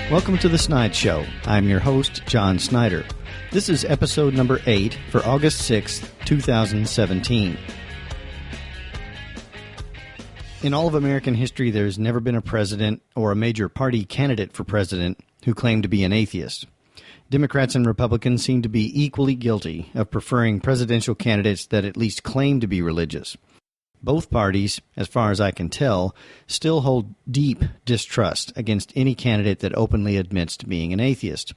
Welcome to the SnideShow. I'm your host, John Snider. This is episode number 8 for August 6th, 2017. In all of American history, there's never been a president or a major party candidate for president who claimed to be an atheist. Democrats and Republicans seem to be equally guilty of preferring presidential candidates that at least claim to be religious. Both parties, as far as I can tell, still hold deep distrust against any candidate that openly admits to being an atheist.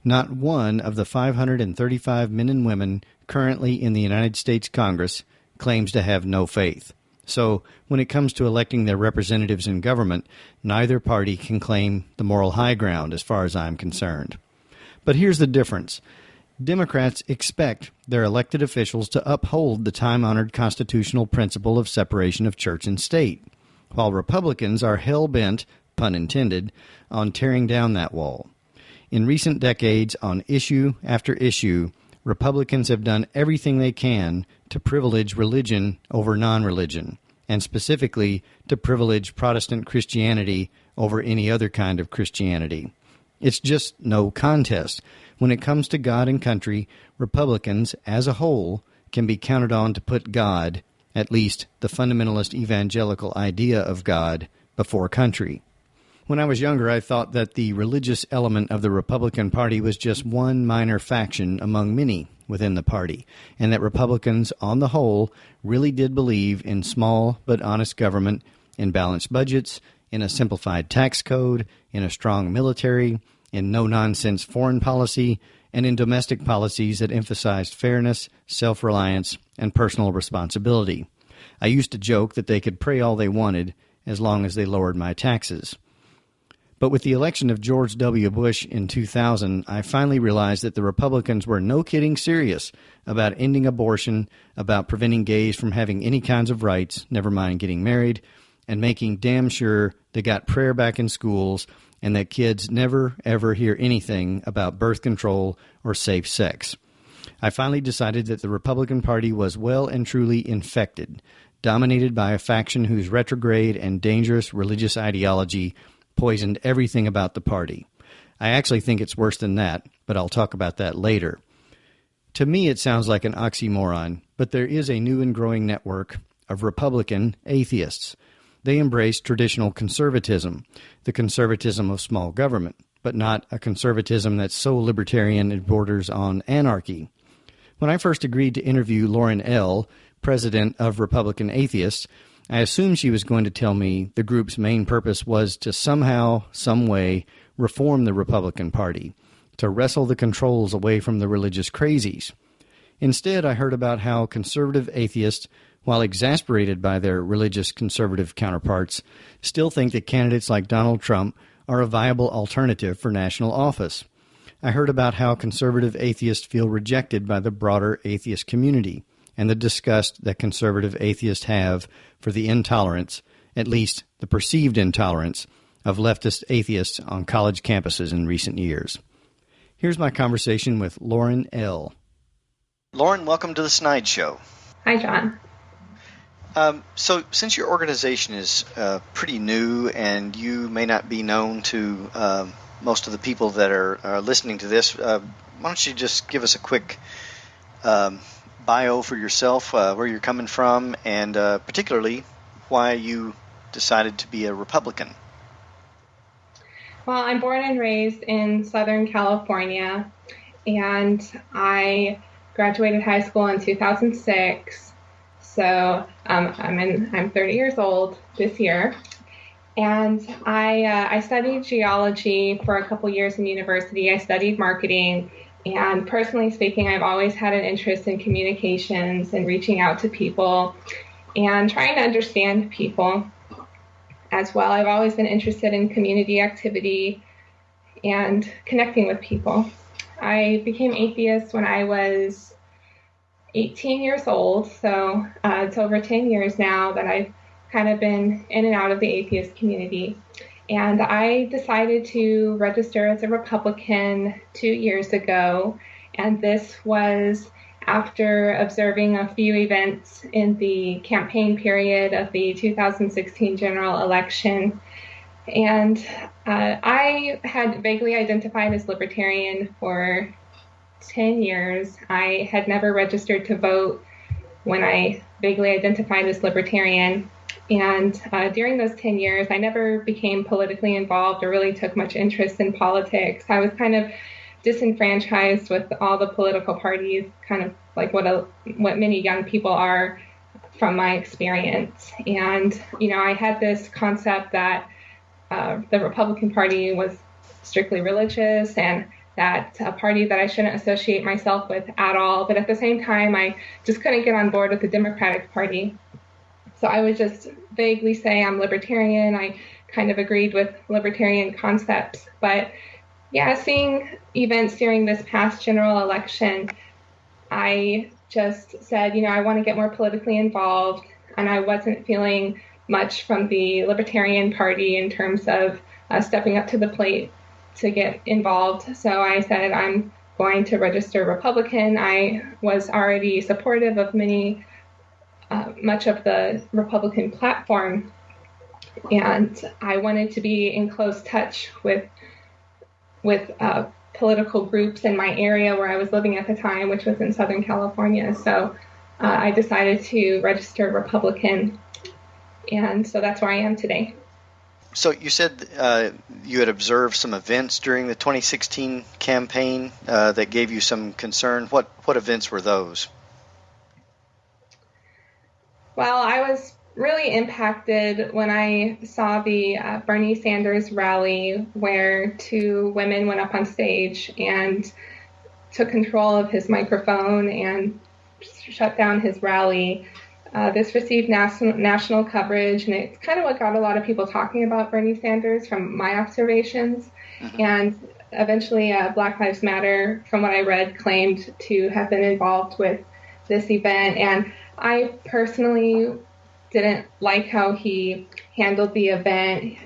Not one of the 535 men and women currently in the United States Congress claims to have no faith. So, when it comes to electing their representatives in government, neither party can claim the moral high ground as far as I'm concerned. But here's the difference. Democrats expect their elected officials to uphold the time-honored constitutional principle of separation of church and state, while Republicans are hell-bent, pun intended, on tearing down that wall. In recent decades, on issue after issue, Republicans have done everything they can to privilege religion over non-religion, and specifically to privilege Protestant Christianity over any other kind of Christianity. It's just no contest. When it comes to God and country, Republicans, as a whole, can be counted on to put God, at least the fundamentalist evangelical idea of God, before country. When I was younger, I thought that the religious element of the Republican Party was just one minor faction among many within the party, and that Republicans, on the whole, really did believe in small but honest government, in balanced budgets, in a simplified tax code, in a strong military, in no-nonsense foreign policy, and in domestic policies that emphasized fairness, self-reliance, and personal responsibility. I used to joke that they could pray all they wanted as long as they lowered my taxes. But with the election of George W. Bush in 2000, I finally realized that the Republicans were no kidding serious about ending abortion, about preventing gays from having any kinds of rights, never mind getting married, and making damn sure they got prayer back in schools and that kids never, ever hear anything about birth control or safe sex. I finally decided that the Republican Party was well and truly infected, dominated by a faction whose retrograde and dangerous religious ideology poisoned everything about the party. I actually think it's worse than that, but I'll talk about that later. To me, it sounds like an oxymoron, but there is a new and growing network of Republican atheists. They embrace traditional conservatism, the conservatism of small government, but not a conservatism that's so libertarian it borders on anarchy. When I first agreed to interview Lauren Ell, president of Republican Atheists, I assumed she was going to tell me the group's main purpose was to somehow, some way, reform the Republican Party, to wrestle the controls away from the religious crazies. Instead, I heard about how conservative atheists, while exasperated by their religious conservative counterparts, still think that candidates like Donald Trump are a viable alternative for national office. I heard about how conservative atheists feel rejected by the broader atheist community, and the disgust that conservative atheists have for the intolerance, at least the perceived intolerance, of leftist atheists on college campuses in recent years. Here's my conversation with Lauren Ell. Lauren, welcome to the SnideShow. Hi, John. So since your organization is pretty new and you may not be known to most of the people that are listening to this, why don't you just give us a quick bio for yourself, where you're coming from, and particularly why you decided to be a Republican? Well, I'm born and raised in Southern California, and I graduated high school in 2006. So I'm 30 years old this year, and I studied geology for a couple years in university. I studied marketing, and personally speaking, I've always had an interest in communications and reaching out to people and trying to understand people as well. I've always been interested in community activity and connecting with people. I became atheist when I was 18 years old, so it's over 10 years now that I've kind of been in and out of the atheist community. And I decided to register as a Republican 2 years ago, and this was after observing a few events in the campaign period of the 2016 general election. And I had vaguely identified as libertarian for 10 years. I had never registered to vote when I vaguely identified as libertarian. And during those 10 years, I never became politically involved or really took much interest in politics. I was kind of disenfranchised with all the political parties, kind of like what many young people are from my experience. And, I had this concept that the Republican Party was strictly religious and that a party that I shouldn't associate myself with at all. But at the same time, I just couldn't get on board with the Democratic Party. So I would just vaguely say I'm libertarian. I kind of agreed with libertarian concepts. But yeah, seeing events during this past general election, I just said, I want to get more politically involved. And I wasn't feeling much from the Libertarian Party in terms of stepping up to the plate to get involved. So I said, I'm going to register Republican. I was already supportive of much of the Republican platform. And I wanted to be in close touch with political groups in my area where I was living at the time, which was in Southern California. So I decided to register Republican. And so that's where I am today. So you said you had observed some events during the 2016 campaign that gave you some concern. What events were those? Well, I was really impacted when I saw the Bernie Sanders rally where two women went up on stage and took control of his microphone and shut down his rally. This received national coverage, and it's kind of what got a lot of people talking about Bernie Sanders from my observations. Mm-hmm. And eventually Black Lives Matter, from what I read, claimed to have been involved with this event. And I personally didn't like how he handled the event.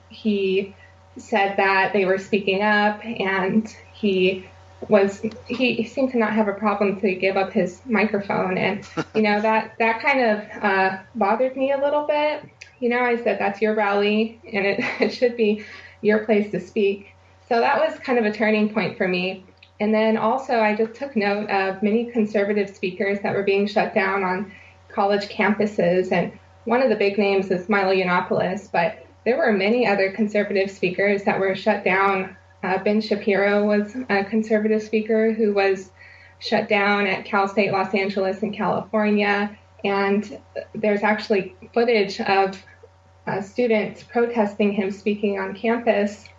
He said that they were speaking up, and he seemed to not have a problem to give up his microphone. And, that kind of bothered me a little bit. I said, that's your rally, and it should be your place to speak. So that was kind of a turning point for me. And then also I just took note of many conservative speakers that were being shut down on college campuses. And one of the big names is Milo Yiannopoulos, but there were many other conservative speakers that were shut down. Ben Shapiro was a conservative speaker who was shut down at Cal State Los Angeles in California. And there's actually footage of students protesting him speaking on campus.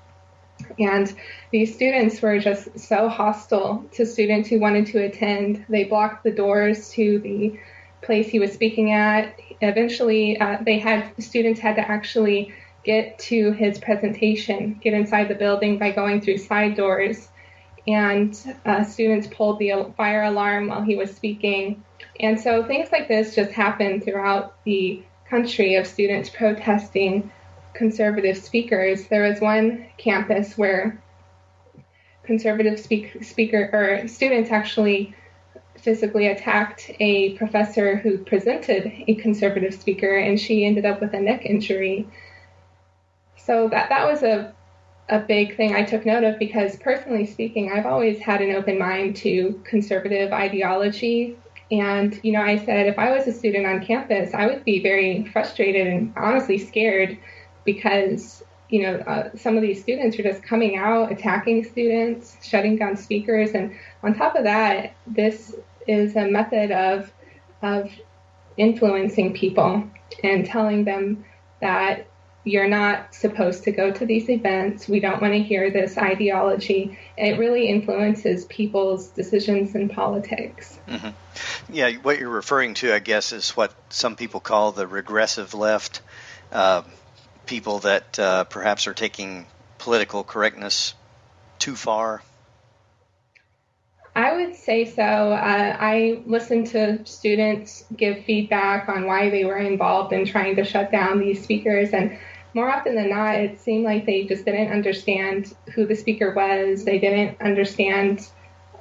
And these students were just so hostile to students who wanted to attend. They blocked the doors to the place he was speaking at. Eventually, students had to actually get to his presentation, get inside the building by going through side doors. And students pulled the fire alarm while he was speaking. And so things like this just happen throughout the country of students protesting conservative speakers. There was one campus where conservative students actually physically attacked a professor who presented a conservative speaker, and she ended up with a neck injury. So that was a big thing I took note of, because personally speaking, I've always had an open mind to conservative ideology. And, I said if I was a student on campus, I would be very frustrated and honestly scared, because, some of these students are just coming out, attacking students, shutting down speakers. And on top of that, this is a method of influencing people and telling them that you're not supposed to go to these events. We don't want to hear this ideology. It really influences people's decisions in politics. Mm-hmm. Yeah, what you're referring to, I guess, is what some people call the regressive left. People that perhaps are taking political correctness too far. I would say so. I listened to students give feedback on why they were involved in trying to shut down these speakers, and more often than not, it seemed like they just didn't understand who the speaker was. They didn't understand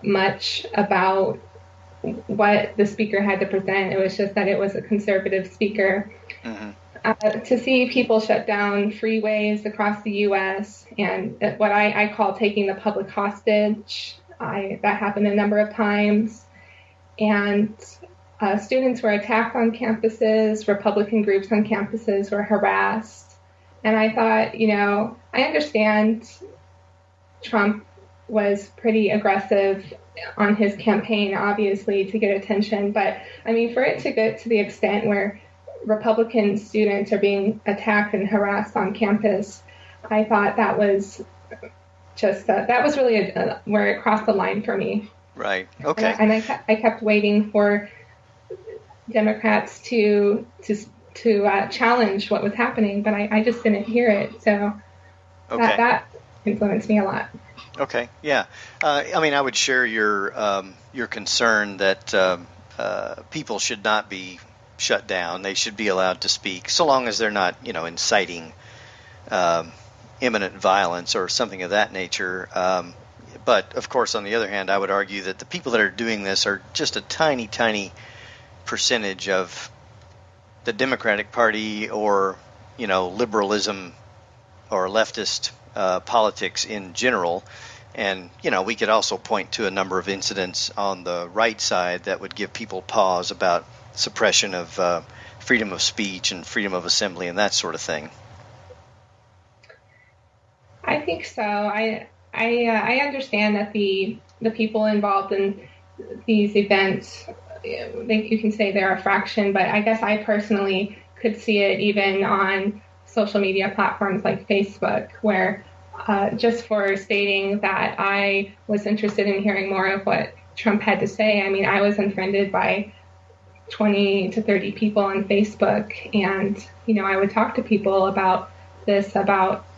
much about what the speaker had to present. It was just that it was a conservative speaker. Mm-hmm. To see people shut down freeways across the U.S. and what I call taking the public hostage, that happened a number of times. And students were attacked on campuses, Republican groups on campuses were harassed. And I thought, I understand Trump was pretty aggressive on his campaign, obviously, to get attention. But, for it to get to the extent where Republican students are being attacked and harassed on campus, I thought that was just, that was really where it crossed the line for me. Right. Okay. And I kept waiting for Democrats to challenge what was happening, but I just didn't hear it. So that influenced me a lot. Okay. Yeah. I would share your concern that people should not be shut down. They should be allowed to speak, so long as they're not, inciting imminent violence or something of that nature. But of course, on the other hand, I would argue that the people that are doing this are just a tiny, tiny percentage of the Democratic Party or, liberalism or leftist politics in general. And, we could also point to a number of incidents on the right side that would give people pause about suppression of freedom of speech and freedom of assembly and that sort of thing. I think so. I understand that the people involved in these events, you can say they're a fraction, but I guess I personally could see it even on social media platforms like Facebook, where just for stating that I was interested in hearing more of what Trump had to say, I was unfriended by 20 to 30 people on Facebook, and I would talk to people about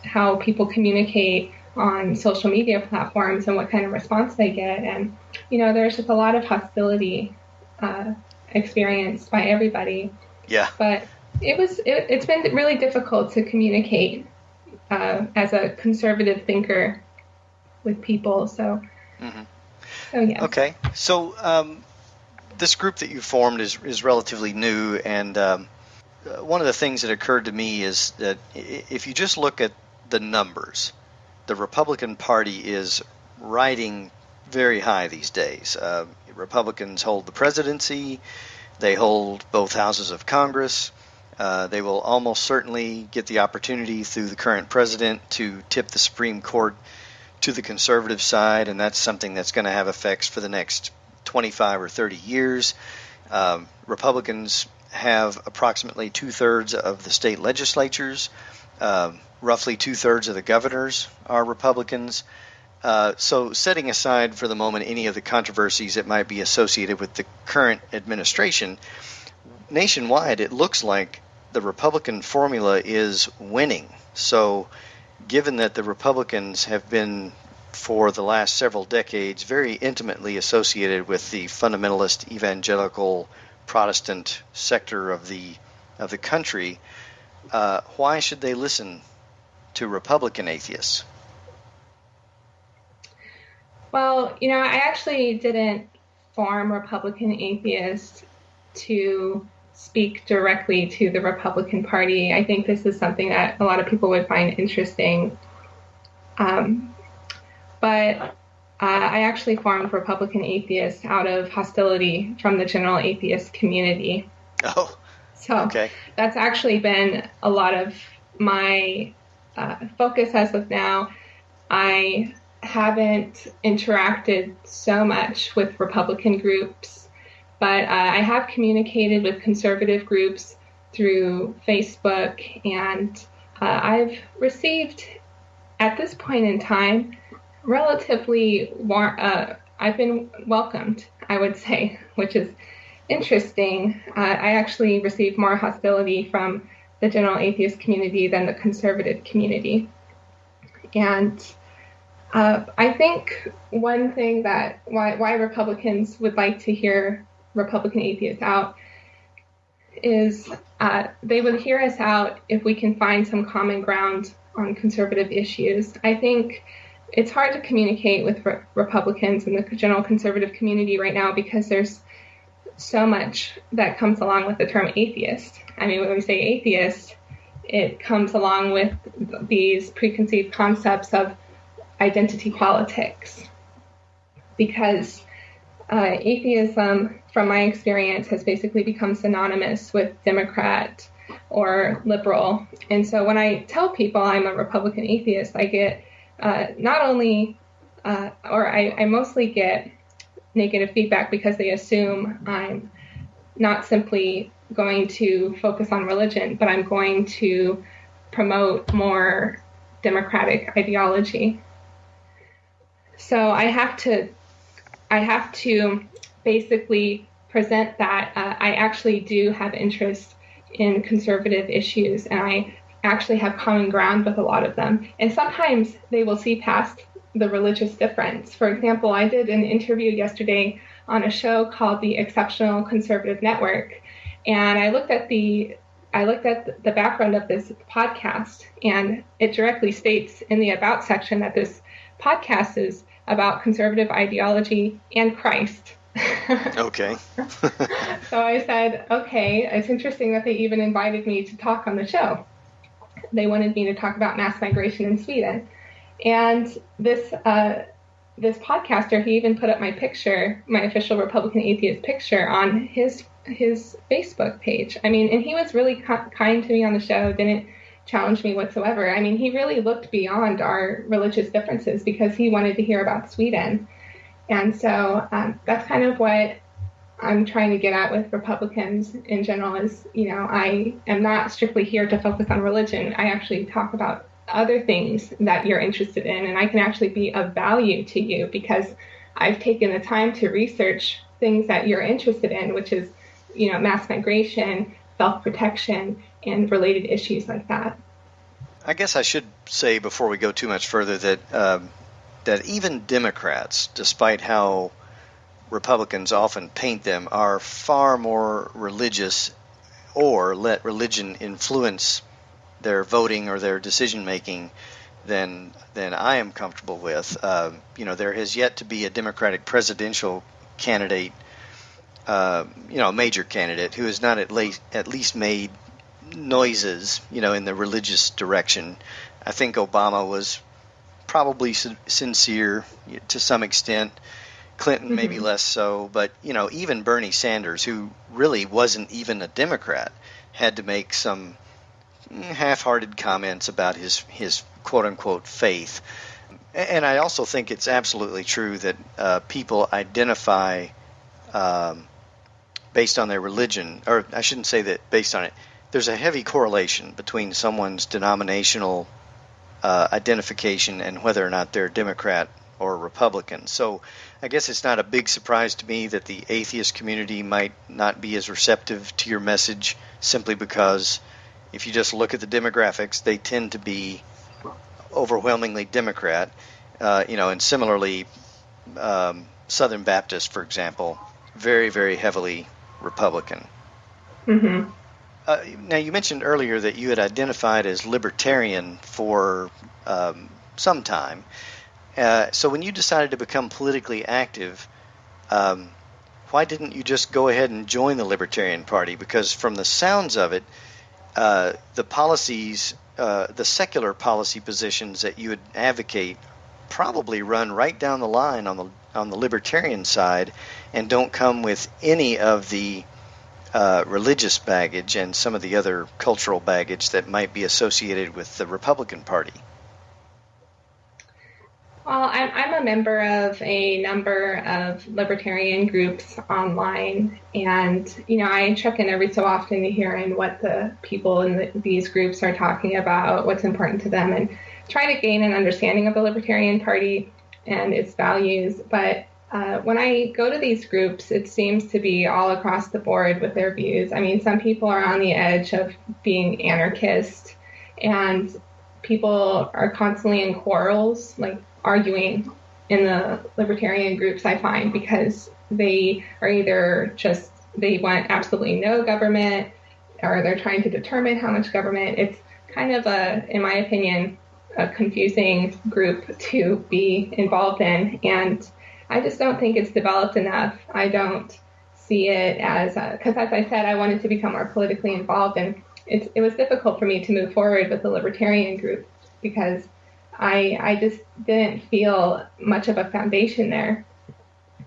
how people communicate on social media platforms and what kind of response they get. And there's just a lot of hostility experienced by everybody. Yeah. But it's been really difficult to communicate as a conservative thinker with people. So, so yeah. Okay. So this group that you formed is relatively new, and one of the things that occurred to me is that if you just look at the numbers, the Republican Party is riding very high these days. Republicans hold the presidency. They hold both houses of Congress. They will almost certainly get the opportunity through the current president to tip the Supreme Court to the conservative side, and that's something that's going to have effects for the next 25 or 30 years. Republicans have approximately 2/3 of the state legislatures. Roughly 2/3 of the governors are Republicans. So setting aside for the moment any of the controversies that might be associated with the current administration, nationwide it looks like the Republican formula is winning. So given that the Republicans have been for the last several decades very intimately associated with the fundamentalist evangelical Protestant sector of the country, why should they listen to Republican atheists? Well, I actually didn't form Republican Atheists to speak directly to the Republican Party. I think this is something that a lot of people would find interesting. But I actually formed Republican Atheists out of hostility from the general atheist community. Oh, so okay. That's actually been a lot of my focus as of now. I haven't interacted so much with Republican groups, but I have communicated with conservative groups through Facebook, and I've received, at this point in time, relatively I've been welcomed, I would say, which is interesting. I actually received more hostility from the general atheist community than the conservative community. And I think one thing that why Republicans would like to hear Republican Atheists out is they would hear us out if we can find some common ground on conservative issues. I think it's hard to communicate with Republicans and the general conservative community right now because there's so much that comes along with the term atheist. I mean, when we say atheist, it comes along with these preconceived concepts of identity politics. Because atheism, from my experience, has basically become synonymous with Democrat or liberal. And so when I tell people I'm a Republican atheist, I get I mostly get negative feedback because they assume I'm not simply going to focus on religion, but I'm going to promote more democratic ideology. So I have to basically present that I actually do have interest in conservative issues, and I actually have common ground with a lot of them. And sometimes they will see past the religious difference. For example, I did an interview yesterday on a show called the Exceptional Conservative Network, and I looked at the background of this podcast, and it directly states in the About section that this podcast is about conservative ideology and Christ. Okay. So I said, okay, it's interesting that they even invited me to talk on the show. They wanted me to talk about mass migration in Sweden. And this podcaster, he even put up my picture, my official Republican Atheist picture, on his Facebook page. I mean, and he was really kind to me on the show, didn't challenge me whatsoever. I mean, he really looked beyond our religious differences because he wanted to hear about Sweden. And so that's kind of what I'm trying to get at with Republicans in general is, I am not strictly here to focus on religion. I actually talk about other things that you're interested in, and I can actually be of value to you because I've taken the time to research things that you're interested in, which is, mass migration, self-protection, and related issues like that. I guess I should say before we go too much further that even Democrats, despite how Republicans often paint them, are far more religious or let religion influence their voting or their decision making than I am comfortable with. There has yet to be a Democratic presidential candidate, a major candidate who has not at least made noises, in the religious direction. I think Obama was probably sincere to some extent. Clinton maybe less so, but even Bernie Sanders, who really wasn't even a Democrat, had to make some half-hearted comments about his quote-unquote faith. And I also think it's absolutely true that people identify based on their religion, or I shouldn't say that based on it. There's a heavy correlation between someone's denominational identification and whether or not they're Democrat or Republican. So I guess it's not a big surprise to me that the atheist community might not be as receptive to your message, simply because if you just look at the demographics, they tend to be overwhelmingly Democrat. And similarly, Southern Baptists, for example, very, very heavily Republican. Mm-hmm. Now, you mentioned earlier that you had identified as libertarian for some time. So when you decided to become politically active, why didn't you just go ahead and join the Libertarian Party? Because from the sounds of it, the policies, the secular policy positions that you would advocate probably run right down the line on the libertarian side and don't come with any of the religious baggage and some of the other cultural baggage that might be associated with the Republican Party. Well, I'm a member of a number of libertarian groups online, and I check in every so often to hear what the people in these groups are talking about, what's important to them, and try to gain an understanding of the Libertarian Party and its values. But when I go to these groups, it seems to be all across the board with their views. I mean, some people are on the edge of being anarchist, and people are constantly in quarrels, like arguing in the libertarian groups, I find, because they are either they want absolutely no government, or they're trying to determine how much government. It's kind of in my opinion, a confusing group to be involved in, and I just don't think it's developed enough. I don't see it as, because as I said, I wanted to become more politically involved, and it was difficult for me to move forward with the Libertarian group because I just didn't feel much of a foundation there.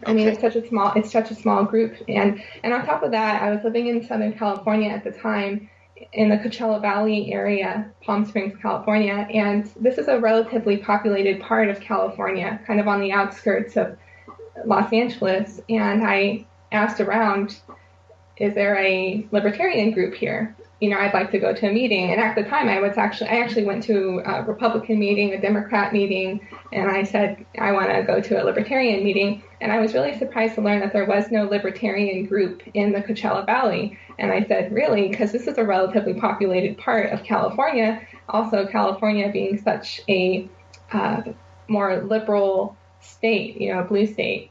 I mean, it's such a small group, and on top of that, I was living in Southern California at the time, in the Coachella Valley area, Palm Springs, California, and this is a relatively populated part of California, kind of on the outskirts of Los Angeles, and I asked around, is there a libertarian group here? You know, I'd like to go to a meeting. And at the time, I actually went to a Republican meeting, a Democrat meeting, and I said, I want to go to a libertarian meeting. And I was really surprised to learn that there was no libertarian group in the Coachella Valley. And I said, really? Because this is a relatively populated part of California. Also, California being such a more liberal state, you know, blue state.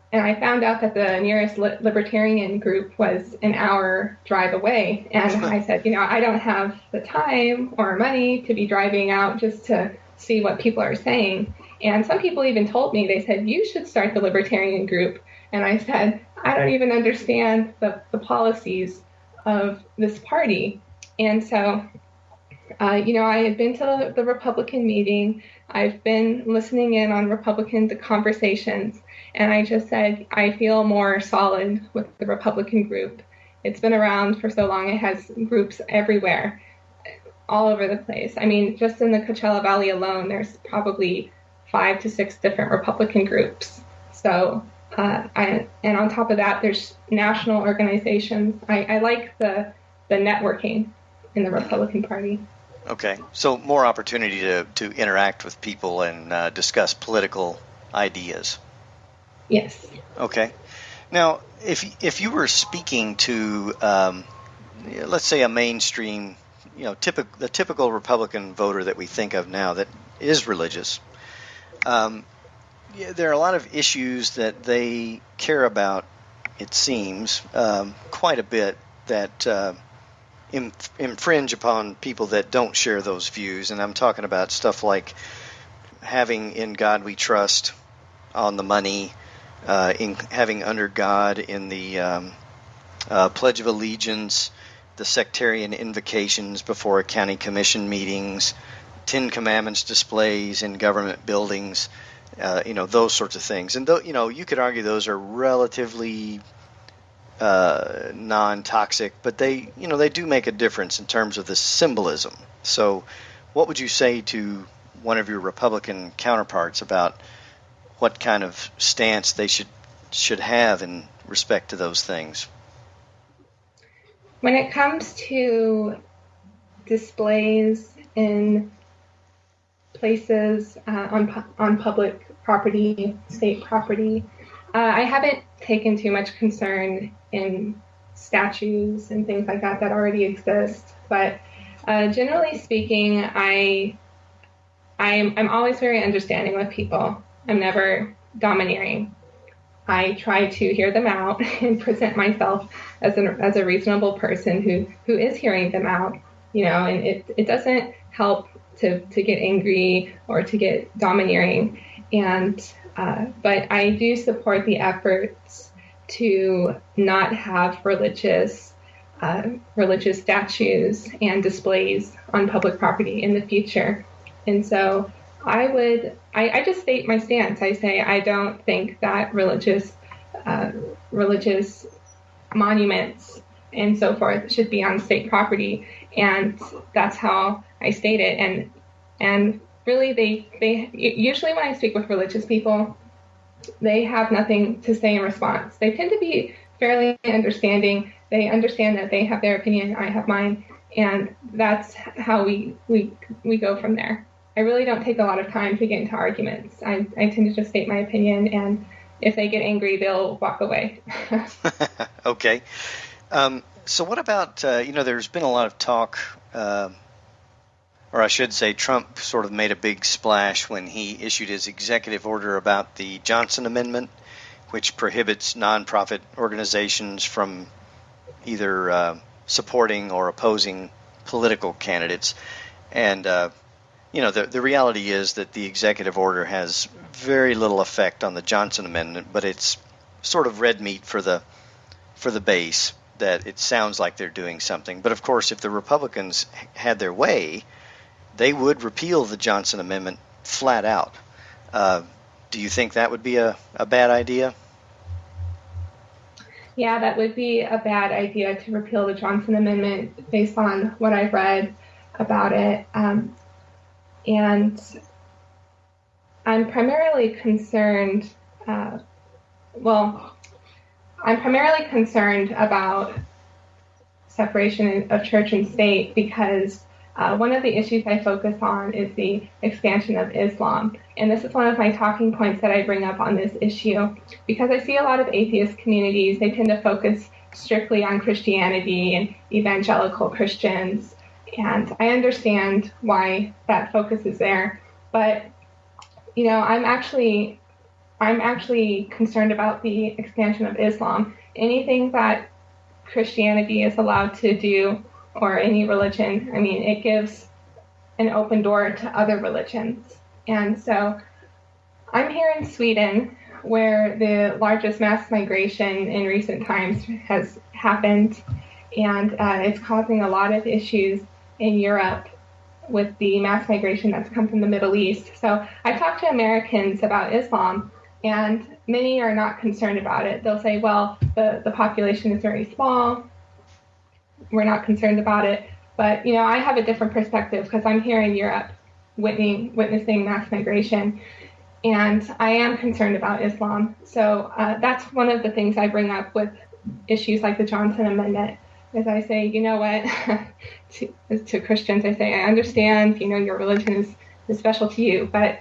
And I found out that the nearest libertarian group was an hour drive away. And I said, you know, I don't have the time or money to be driving out just to see what people are saying. And some people even told me, they said, you should start the libertarian group. And I said, I don't even understand the policies of this party. And so, you know, I had been to the Republican meeting. I've been listening in on Republican conversations. And I just said, I feel more solid with the Republican group. It's been around for so long. It has groups everywhere, all over the place. I mean, just in the Coachella Valley alone, there's probably 5 to 6 different Republican groups. So, and on top of that, there's national organizations. I like the networking in the Republican Party. Okay, so more opportunity to interact with people and discuss political ideas. Yes. Okay. Now, if you were speaking to, let's say, a mainstream, you know, the typical Republican voter that we think of now that is religious, there are a lot of issues that they care about, it seems, quite a bit that infringe upon people that don't share those views. And I'm talking about stuff like having "In God We Trust" on the money, in having "Under God" in the Pledge of Allegiance, the sectarian invocations before county commission meetings, 10 Commandments displays in government buildings, you know, those sorts of things. And you know, you could argue those are relatively non-toxic, but they do make a difference in terms of the symbolism. So, what would you say to one of your Republican counterparts about what kind of stance they should have in respect to those things? When it comes to displays in places on public property, state property, I haven't taken too much concern in statues and things like that already exist. But generally speaking, I'm always very understanding with people. I'm never domineering. I try to hear them out and present myself as a reasonable person who is hearing them out. You know, and it doesn't help to get angry or to get domineering. And but I do support the efforts to not have religious statues and displays on public property in the future. And so I just state my stance. I say I don't think that religious monuments and so forth should be on state property, and that's how I state it. And really, they usually, when I speak with religious people, they have nothing to say in response. They tend to be fairly understanding. They understand that they have their opinion, I have mine, and that's how we go from there. I really don't take a lot of time to get into arguments. I tend to just state my opinion, and if they get angry, they'll walk away. Okay. So what about, there's been a lot of talk, or I should say Trump sort of made a big splash when he issued his executive order about the Johnson Amendment, which prohibits nonprofit organizations from either supporting or opposing political candidates. And, the reality is that the executive order has very little effect on the Johnson Amendment, but it's sort of red meat for the for the base that it sounds like they're doing something. But of course, if the Republicans had their way, they would repeal the Johnson Amendment flat out. Do you think that would be a bad idea? Yeah, that would be a bad idea to repeal the Johnson Amendment based on what I've read about it. And I'm primarily concerned, I'm primarily concerned about separation of church and state because one of the issues I focus on is the expansion of Islam. And this is one of my talking points that I bring up on this issue because I see a lot of atheist communities, they tend to focus strictly on Christianity and evangelical Christians. And I understand why that focus is there. But, I'm actually concerned about the expansion of Islam. Anything that Christianity is allowed to do, or any religion, it gives an open door to other religions. And so I'm here in Sweden, where the largest mass migration in recent times has happened, and it's causing a lot of issues in Europe with the mass migration that's come from the Middle East. So I talked to Americans about Islam, and many are not concerned about it. They'll say, well, the population is very small, we're not concerned about it. But, I have a different perspective because I'm here in Europe witnessing mass migration, and I am concerned about Islam. So that's one of the things I bring up with issues like the Johnson Amendment, is I say, you know what, to Christians, I say, I understand, your religion is special to you, but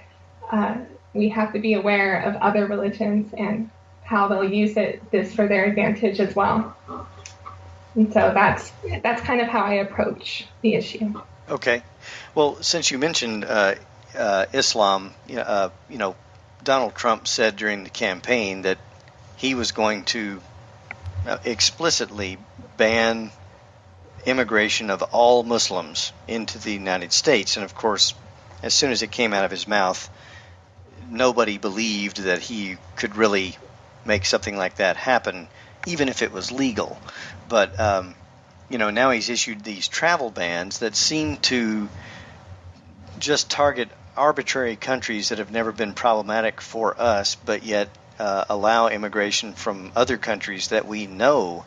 we have to be aware of other religions and how they'll use this for their advantage as well. And so that's kind of how I approach the issue. Okay. Well, since you mentioned Islam, Donald Trump said during the campaign that he was going to explicitly ban immigration of all Muslims into the United States. And of course, as soon as it came out of his mouth, nobody believed that he could really make something like that happen, even if it was legal. But, now he's issued these travel bans that seem to just target arbitrary countries that have never been problematic for us, but yet allow immigration from other countries that we know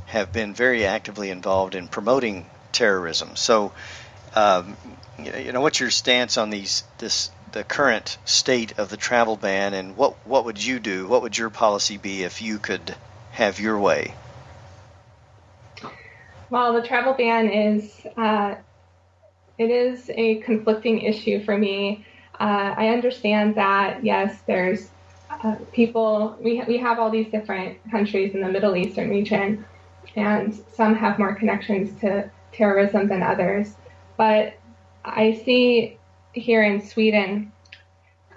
have been very actively involved in promoting terrorism. So, what's your stance on the current state of the travel ban, and what would you do? What would your policy be if you could have your way? Well, the travel ban is a conflicting issue for me. I understand that, yes, there's people, we have all these different countries in the Middle Eastern region, and some have more connections to terrorism than others. But I see here in Sweden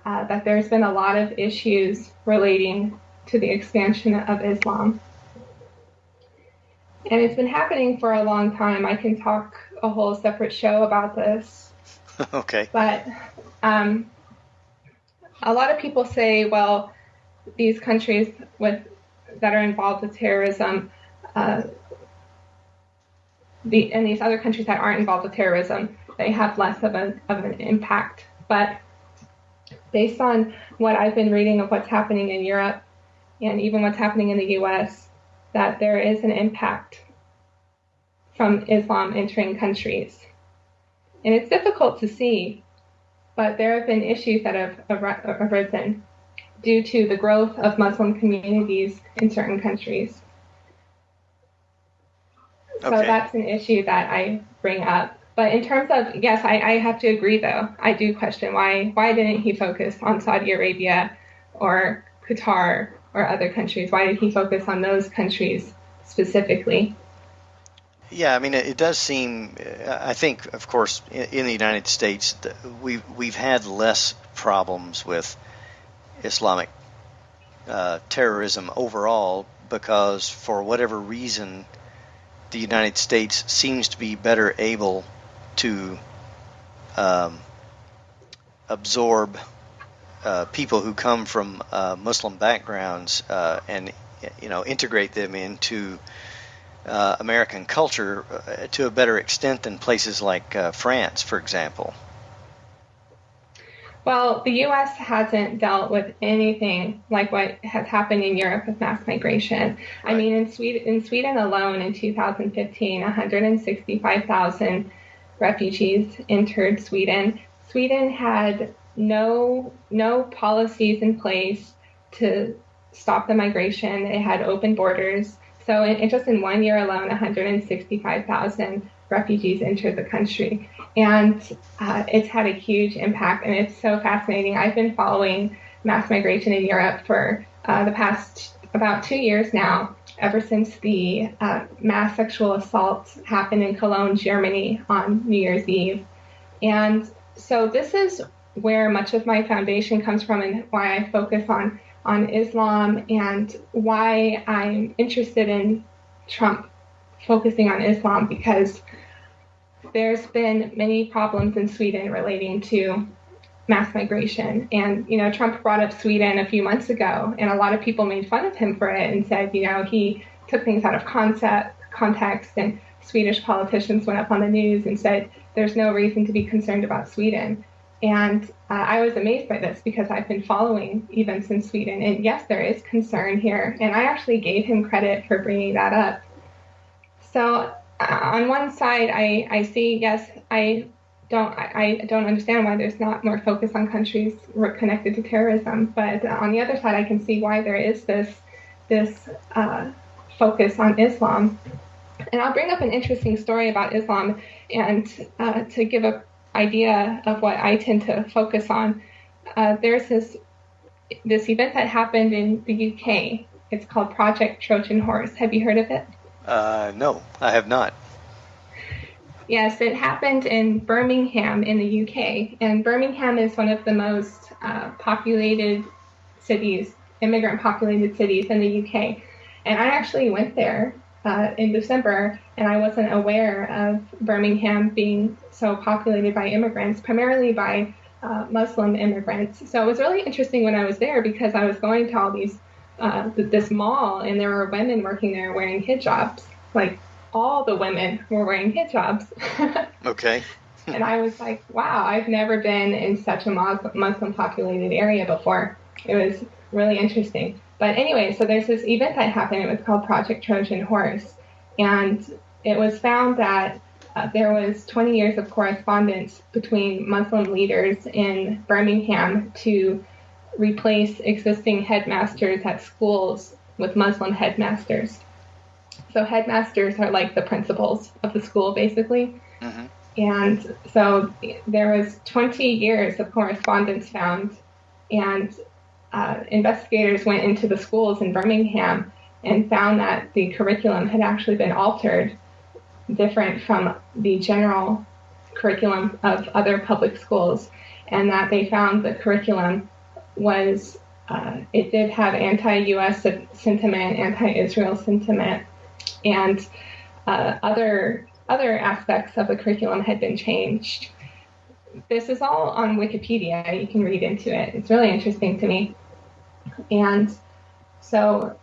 that there's been a lot of issues relating to the expansion of Islam. And it's been happening for a long time. I can talk a whole separate show about this. Okay. But a lot of people say, well, these countries that are involved with terrorism, and these other countries that aren't involved with terrorism, they have less of an impact. But based on what I've been reading of what's happening in Europe and even what's happening in the U.S., that there is an impact from Islam entering countries. And it's difficult to see, but there have been issues that have arisen due to the growth of Muslim communities in certain countries. So that's an issue that I bring up. But in terms of, yes, I have to agree, though. I do question why didn't he focus on Saudi Arabia or Qatar or other countries? Why did he focus on those countries specifically? Yeah, it does seem, I think, of course, in the United States, we've had less problems with Islamic terrorism overall because, for whatever reason, the United States seems to be better able to absorb people who come from Muslim backgrounds and integrate them into American culture to a better extent than places like France, for example? Well, the U.S. hasn't dealt with anything like what has happened in Europe with mass migration. Right. I mean, in Sweden alone in 2015, 165,000 refugees entered Sweden. Sweden had no policies in place to stop the migration. They had open borders. So just in 1 year alone, 165,000 refugees entered the country. And it's had a huge impact, and it's so fascinating. I've been following mass migration in Europe for the past about 2 years now, ever since the mass sexual assaults happened in Cologne, Germany on New Year's Eve. And so this is where much of my foundation comes from, and why I focus on Islam, and why I'm interested in Trump focusing on Islam, because there's been many problems in Sweden relating to mass migration. And, Trump brought up Sweden a few months ago, and a lot of people made fun of him for it and said, he took things out of context, and Swedish politicians went up on the news and said, there's no reason to be concerned about Sweden. And I was amazed by this, because I've been following events in Sweden. And yes, there is concern here. And I actually gave him credit for bringing that up. So on one side, I see, yes, I don't understand why there's not more focus on countries connected to terrorism. But on the other side, I can see why there is this focus on Islam. And I'll bring up an interesting story about Islam, and to give an idea of what I tend to focus on. There's this event that happened in the UK. It's called Project Trojan Horse. Have you heard of it? No, I have not. Yes, it happened in Birmingham in the UK. And Birmingham is one of the most populated cities, immigrant-populated cities in the UK. And I actually went there in December, and I wasn't aware of Birmingham being so populated by immigrants, primarily by Muslim immigrants. So it was really interesting when I was there, because I was going to all these this mall, and there were women working there wearing hijabs. Like, all the women were wearing hijabs. Okay. And I was like, wow, I've never been in such a Muslim populated area before. It was really interesting. But anyway, so there's this event that happened. It was called Project Trojan Horse. And it was found that there was 20 years of correspondence between Muslim leaders in Birmingham to replace existing headmasters at schools with Muslim headmasters. So headmasters are like the principals of the school, basically. Mm-hmm. And so there was 20 years of correspondence found, and investigators went into the schools in Birmingham and found that the curriculum had actually been altered, different from the general curriculum of other public schools, and that they found the curriculum was, it did have anti-U.S. sentiment, anti-Israel sentiment, and other aspects of the curriculum had been changed. This is all on Wikipedia. You can read into it. It's really interesting to me. And so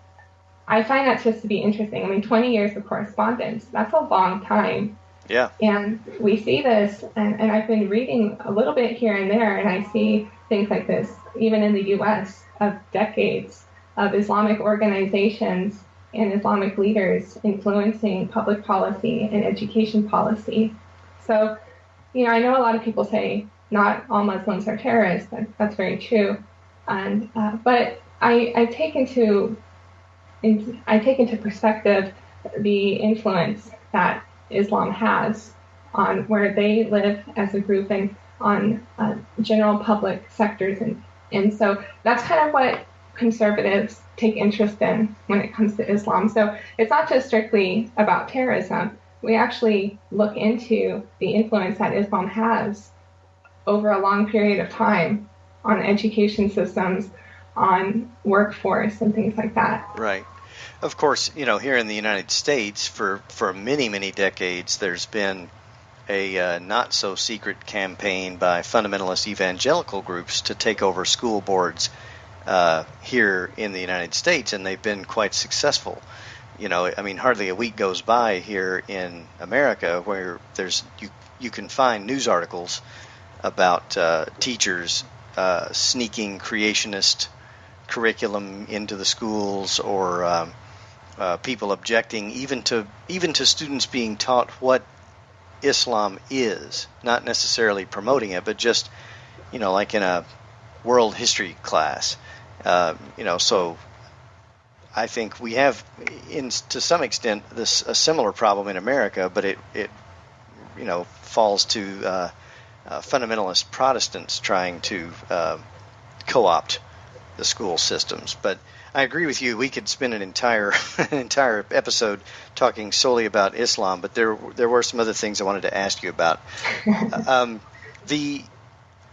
I find that just to be interesting. I mean, 20 years of correspondence, that's a long time. Yeah. And we see this, and I've been reading a little bit here and there, and I see things like this, even in the U.S., of decades of Islamic organizations and Islamic leaders influencing public policy and education policy. So, I know a lot of people say not all Muslims are terrorists. That's very true. And but I take into perspective the influence that Islam has on where they live as a group and on general public sectors. And so that's kind of what conservatives take interest in when it comes to Islam. So it's not just strictly about terrorism. We actually look into the influence that Islam has over a long period of time on education systems, on workforce, and things like that. Right. Of course, here in the United States, for many, many decades, there's been a not-so-secret campaign by fundamentalist evangelical groups to take over school boards here in the United States, and they've been quite successful. I mean, hardly a week goes by here in America where you can find news articles about teachers sneaking creationist curriculum into the schools, or people objecting even to students being taught what Islam is, not necessarily promoting it, but just like in a world history class. So I think we have, to some extent, a similar problem in America, but it falls to fundamentalist Protestants trying to co-opt the school systems. But I agree with you. We could spend an entire episode talking solely about Islam, but there were some other things I wanted to ask you about.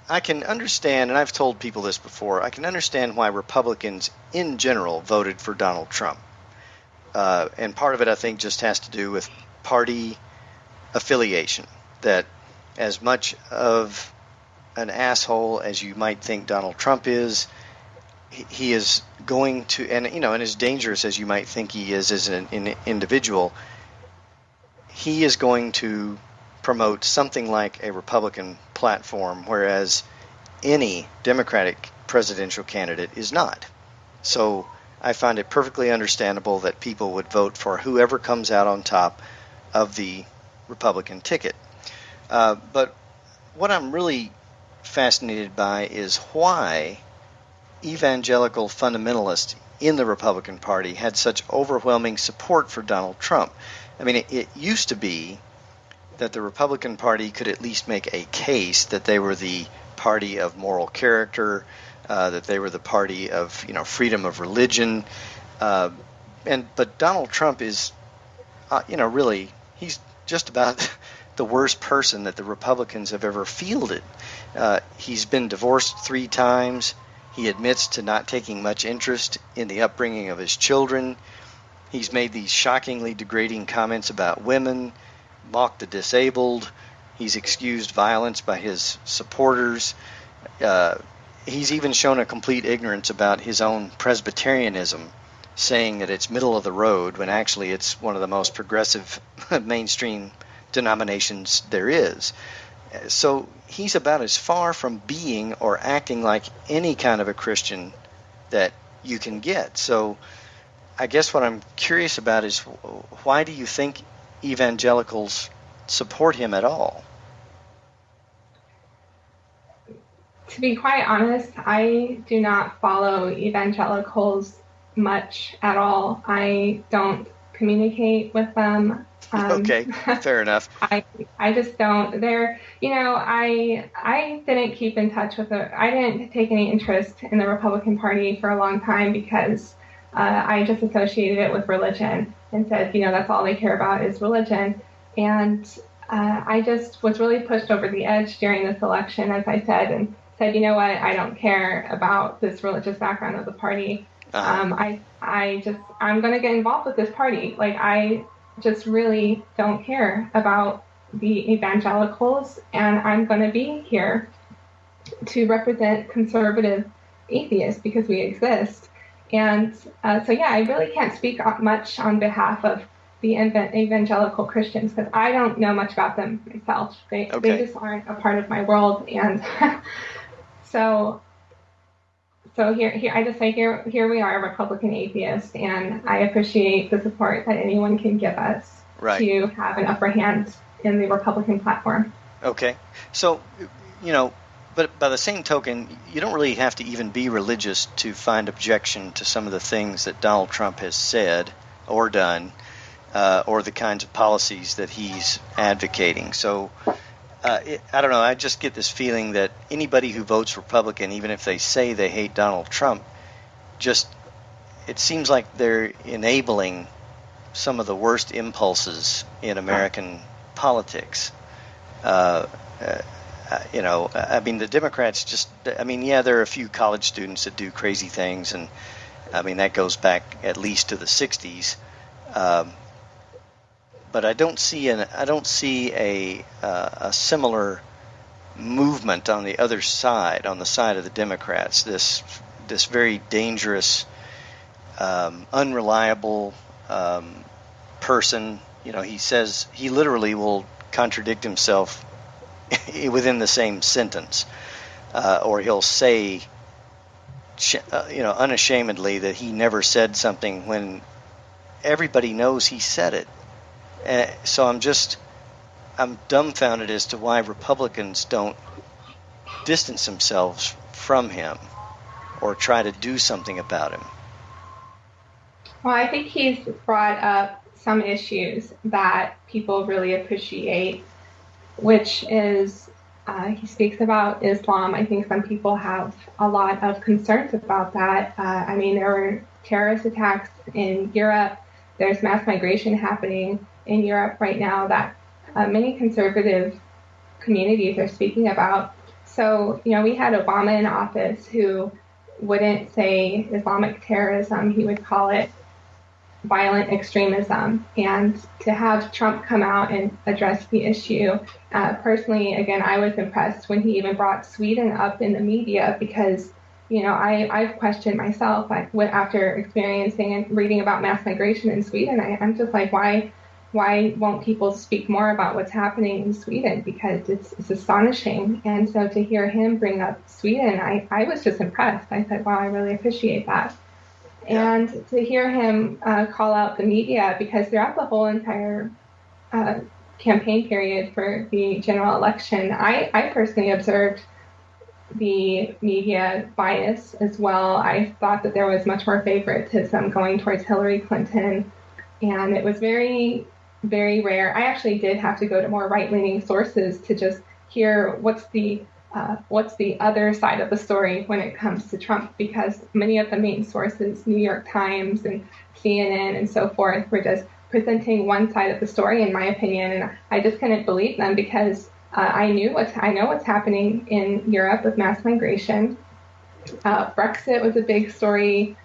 I can understand, and I've told people this before, I can understand why Republicans in general voted for Donald Trump. And part of it, I think, just has to do with party affiliation, that as much of an asshole as you might think Donald Trump is, he is going to, and as dangerous as you might think he is as an individual, he is going to promote something like a Republican platform, whereas any Democratic presidential candidate is not. So I find it perfectly understandable that people would vote for whoever comes out on top of the Republican ticket. But what I'm really fascinated by is why evangelical fundamentalists in the Republican Party had such overwhelming support for Donald Trump. I mean, it used to be that the Republican Party could at least make a case that they were the party of moral character, that they were the party of freedom of religion, but Donald Trump is, really, he's just about the worst person that the Republicans have ever fielded. He's been divorced 3 times. He admits to not taking much interest in the upbringing of his children. He's made these shockingly degrading comments about women, mocked the disabled. He's excused violence by his supporters. He's even shown a complete ignorance about his own Presbyterianism, saying that it's middle of the road when actually it's one of the most progressive mainstream denominations there is. So he's about as far from being or acting like any kind of a Christian that you can get. So I guess what I'm curious about is, why do you think evangelicals support him at all? To be quite honest, I do not follow evangelicals much at all. I don't communicate with them. Okay, fair enough. I just don't. I didn't keep in touch with I didn't take any interest in the Republican Party for a long time because I just associated it with religion and said, that's all they care about is religion. And I just was really pushed over the edge during this election, as I said, and said, I don't care about this religious background of the party. I'm going to get involved with this party. I just really don't care about the evangelicals, and I'm going to be here to represent conservative atheists because we exist. And I really can't speak much on behalf of the evangelical Christians because I don't know much about them myself. They just aren't a part of my world, and so here I just say here we are, Republican atheists, and I appreciate the support that anyone can give us to have an upper hand in the Republican platform. Okay, so but by the same token, you don't really have to even be religious to find objection to some of the things that Donald Trump has said or done, or the kinds of policies that he's advocating. So I don't know, I just get this feeling that anybody who votes Republican, even if they say they hate Donald Trump, it seems like they're enabling some of the worst impulses in American politics. The Democrats there are a few college students that do crazy things, and that goes back at least to the 60s. But I don't see a similar movement on the other side, on the side of the Democrats. This this very dangerous, unreliable person. He literally will contradict himself within the same sentence, or he'll say, unashamedly that he never said something when everybody knows he said it. So I'm dumbfounded as to why Republicans don't distance themselves from him or try to do something about him. Well, I think he's brought up some issues that people really appreciate, which is he speaks about Islam. I think some people have a lot of concerns about that. There were terrorist attacks in Europe. There's mass migration happening in Europe right now that many conservative communities are speaking about. So, we had Obama in office who wouldn't say Islamic terrorism. He would call it violent extremism. And to have Trump come out and address the issue, personally, again, I was impressed when he even brought Sweden up in the media because, I've questioned myself after experiencing and reading about mass migration in Sweden. I'm just like, why won't people speak more about what's happening in Sweden? Because it's astonishing. And so to hear him bring up Sweden, I was just impressed. I said, wow, I really appreciate that. Yeah. And to hear him call out the media, because throughout the whole entire campaign period for the general election, I personally observed the media bias as well. I thought that there was much more favoritism going towards Hillary Clinton, and it was very, very rare. I actually did have to go to more right-leaning sources to just hear what's the other side of the story when it comes to Trump, because many of the main sources, New York Times and CNN and so forth, were just presenting one side of the story, in my opinion, and I just couldn't believe them because I know what's happening in Europe with mass migration. Brexit was a big story,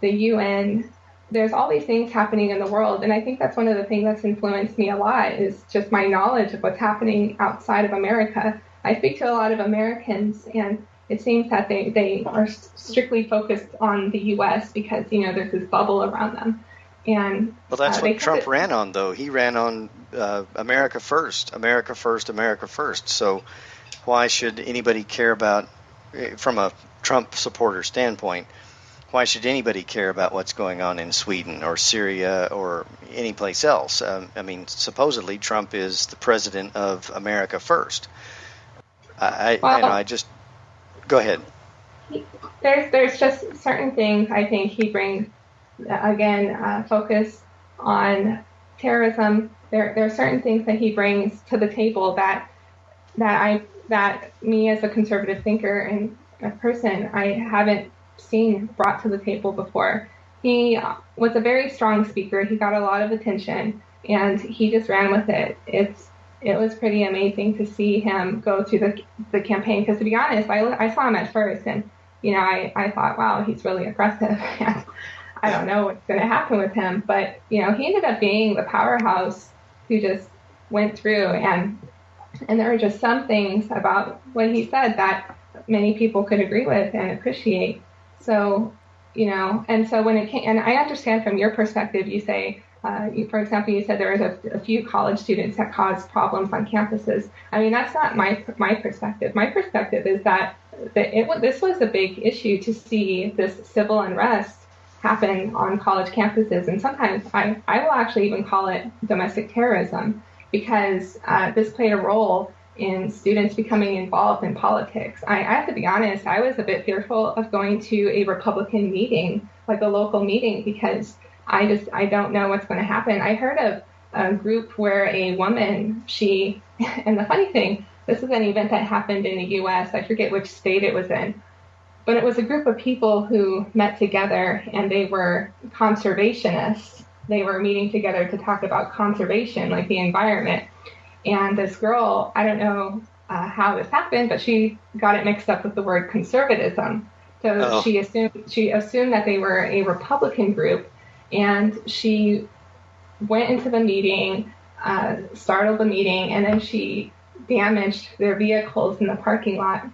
the UN. There's all these things happening in the world, and I think that's one of the things that's influenced me a lot is just my knowledge of what's happening outside of America. I speak to a lot of Americans, and it seems that they are strictly focused on the U.S. because, there's this bubble around them. And well, that's what Trump ran on, though. He ran on America first, America first, America first. So why should anybody care about, from a Trump supporter standpoint, why should anybody care about what's going on in Sweden or Syria or any place else? Supposedly Trump is the president of America first. I just go ahead. There's just certain things I think he brings. Again, focus on terrorism. There are certain things that he brings to the table that me as a conservative thinker and a person I haven't seen brought to the table before. He was a very strong speaker. He got a lot of attention, and he just ran with it. It was pretty amazing to see him go through the campaign. Because to be honest, I saw him at first, and I thought, wow, he's really aggressive. And I don't know what's going to happen with him, but he ended up being the powerhouse who just went through, and there were just some things about what he said that many people could agree with and appreciate. So, and so when it came, and I understand from your perspective, you say, for example, you said there was a few college students that caused problems on campuses. That's not my perspective. My perspective is that this was a big issue to see this civil unrest happen on college campuses, and sometimes I will actually even call it domestic terrorism, because this played a role in students becoming involved in politics. I have to be honest, I was a bit fearful of going to a Republican meeting, like a local meeting, because I don't know what's going to happen. I heard of a group where a woman, and the funny thing, this is an event that happened in the U.S., I forget which state it was in, but it was a group of people who met together, and they were conservationists. They were meeting together to talk about conservation, like the environment. And this girl, I don't know how this happened, but she got it mixed up with the word conservatism. So she assumed that they were a Republican group, and she went into the meeting, startled the meeting, and then she damaged their vehicles in the parking lot.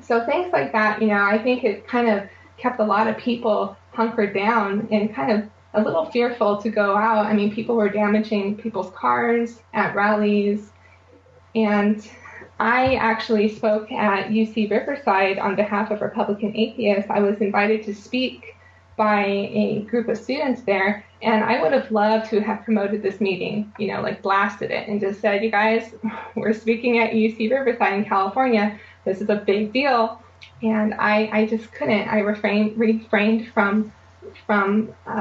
So things like that, I think it kind of kept a lot of people hunkered down and kind of a little fearful to go out. I mean, people were damaging people's cars at rallies. And I actually spoke at UC Riverside on behalf of Republican Atheists. I was invited to speak by a group of students there, and I would have loved to have promoted this meeting, like blasted it and just said, you guys, we're speaking at UC Riverside in California. This is a big deal. And I just couldn't. I refrained from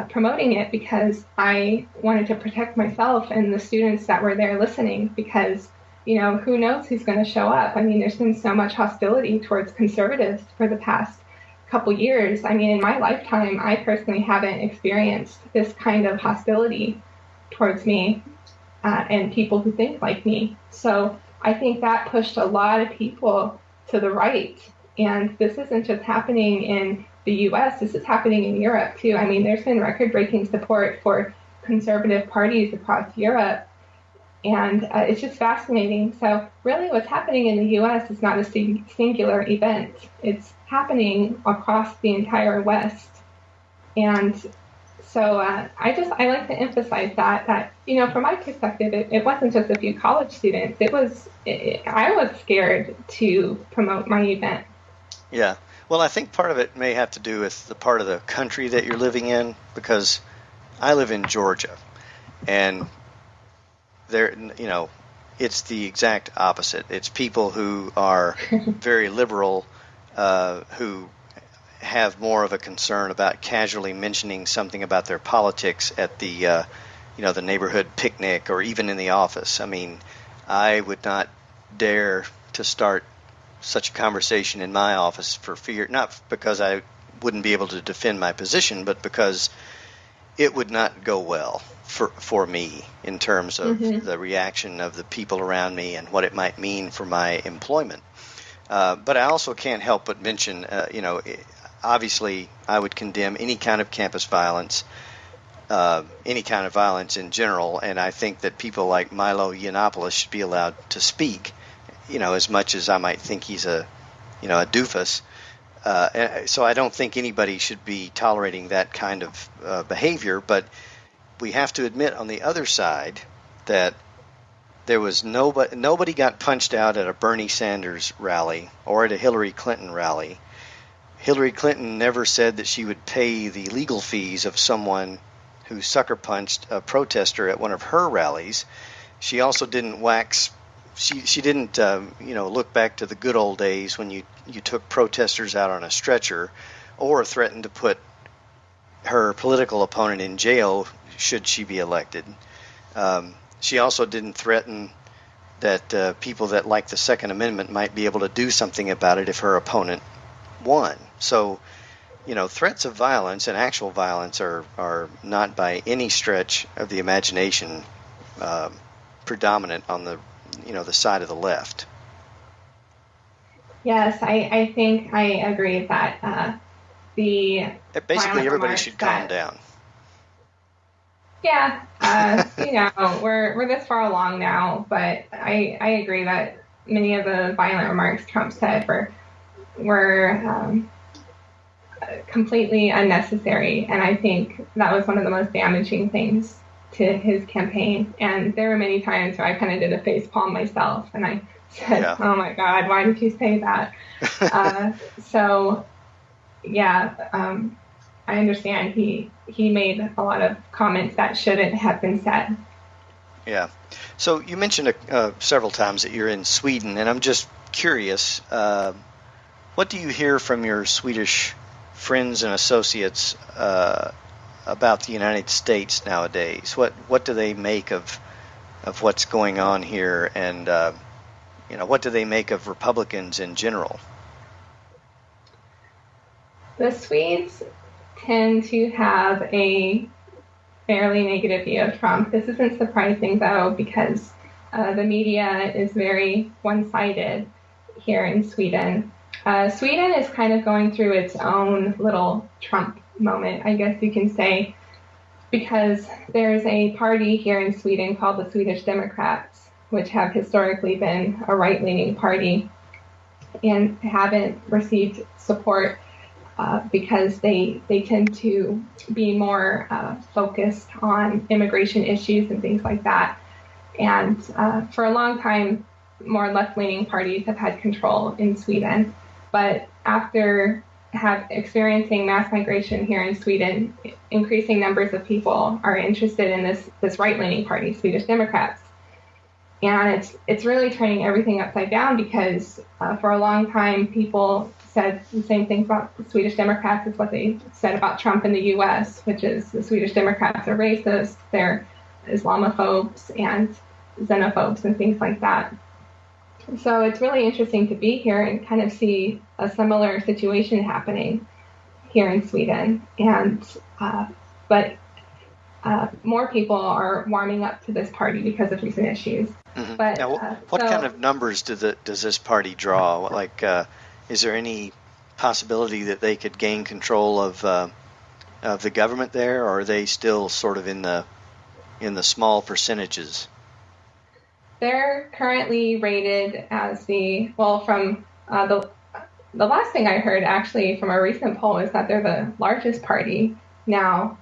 promoting it because I wanted to protect myself and the students that were there listening, because who knows who's going to show up. I mean, there's been so much hostility towards conservatives for the past couple years. I mean, in my lifetime, I personally haven't experienced this kind of hostility towards me and people who think like me. So I think that pushed a lot of people to the right. And this isn't just happening in the U.S., this is happening in Europe, too. I mean, there's been record-breaking support for conservative parties across Europe. And it's just fascinating. So really what's happening in the U.S. is not a singular event. It's happening across the entire West. And so I like to emphasize that from my perspective, it wasn't just a few college students. I was scared to promote my event. Yeah. Well, I think part of it may have to do with the part of the country that you're living in, because I live in Georgia, and there, it's the exact opposite. It's people who are very liberal, who have more of a concern about casually mentioning something about their politics at the, the neighborhood picnic or even in the office. I mean, I would not dare to start such a conversation in my office for fear, not because I wouldn't be able to defend my position, but because it would not go well for me in terms of the reaction of the people around me and what it might mean for my employment. But I also can't help but mention, obviously I would condemn any kind of campus violence, any kind of violence in general, and I think that people like Milo Yiannopoulos should be allowed to speak, as much as I might think he's a doofus. So I don't think anybody should be tolerating that kind of behavior, but we have to admit on the other side that there was nobody got punched out at a Bernie Sanders rally or at a Hillary Clinton rally. Hillary Clinton never said that she would pay the legal fees of someone who sucker punched a protester at one of her rallies. She also didn't She didn't, look back to the good old days when you took protesters out on a stretcher, or threatened to put her political opponent in jail should she be elected. She also didn't threaten that people that like the Second Amendment might be able to do something about it if her opponent won. So, threats of violence and actual violence are not by any stretch of the imagination predominant on the side of the left. Yes, I think I agree that basically everybody should calm down. Yeah, we're this far along now, but I agree that many of the violent remarks Trump said were completely unnecessary, and I think that was one of the most damaging things to his campaign. And there were many times where I kind of did a face palm myself, and I said, "Oh my God, why did you say that?" I understand he made a lot of comments that shouldn't have been said. Yeah. So you mentioned several times that you're in Sweden, and I'm just curious, what do you hear from your Swedish friends and associates about the United States nowadays? What do they make of what's going on here, and what do they make of Republicans in general? The Swedes tend to have a fairly negative view of Trump. This isn't surprising, though, because the media is very one-sided here in Sweden. Sweden is kind of going through its own little Trump moment, I guess you can say, because there's a party here in Sweden called the Swedish Democrats, which have historically been a right-leaning party and haven't received support because they tend to be more focused on immigration issues and things like that. And for a long time, more left-leaning parties have had control in Sweden. But after experiencing mass migration here in Sweden, increasing numbers of people are interested in this right-leaning party, Swedish Democrats. And it's really turning everything upside down because for a long time, people said the same thing about the Swedish Democrats as what they said about Trump in the U.S., which is the Swedish Democrats are racist, they're Islamophobes and xenophobes and things like that. So it's really interesting to be here and kind of see a similar situation happening here in Sweden. And but more people are warming up to this party because of recent issues. Mm-hmm. But now, what kind of numbers does this party draw? Like, is there any possibility that they could gain control of the government there, or are they still sort of in the small percentages? They're currently rated as from the last thing I heard actually from a recent poll is that they're the largest party now.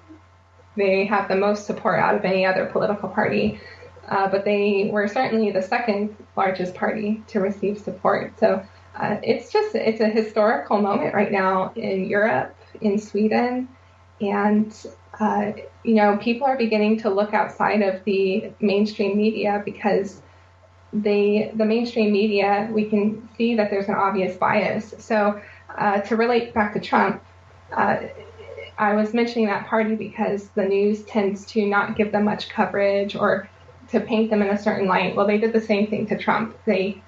They have the most support out of any other political party, but they were certainly the second largest party to receive support. So it's a historical moment right now in Europe, in Sweden, and people are beginning to look outside of the mainstream media because the mainstream media, we can see that there's an obvious bias. So to relate back to Trump, I was mentioning that party because the news tends to not give them much coverage or to paint them in a certain light. Well, they did the same thing to Trump. They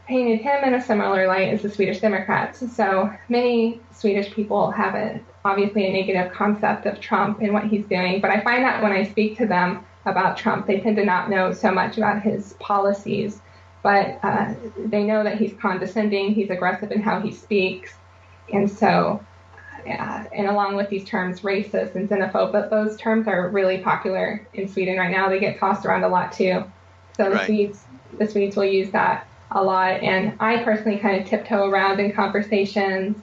painted him in a similar light as the Swedish Democrats. So many Swedish people have obviously a negative concept of Trump and what he's doing. But I find that when I speak to them about Trump, they tend to not know so much about his policies. But they know that he's condescending, he's aggressive in how he speaks. And so, and along with these terms, racist and xenophobe, but those terms are really popular in Sweden right now. They get tossed around a lot too. So right. The Swedes will use that a lot. And I personally kind of tiptoe around in conversations.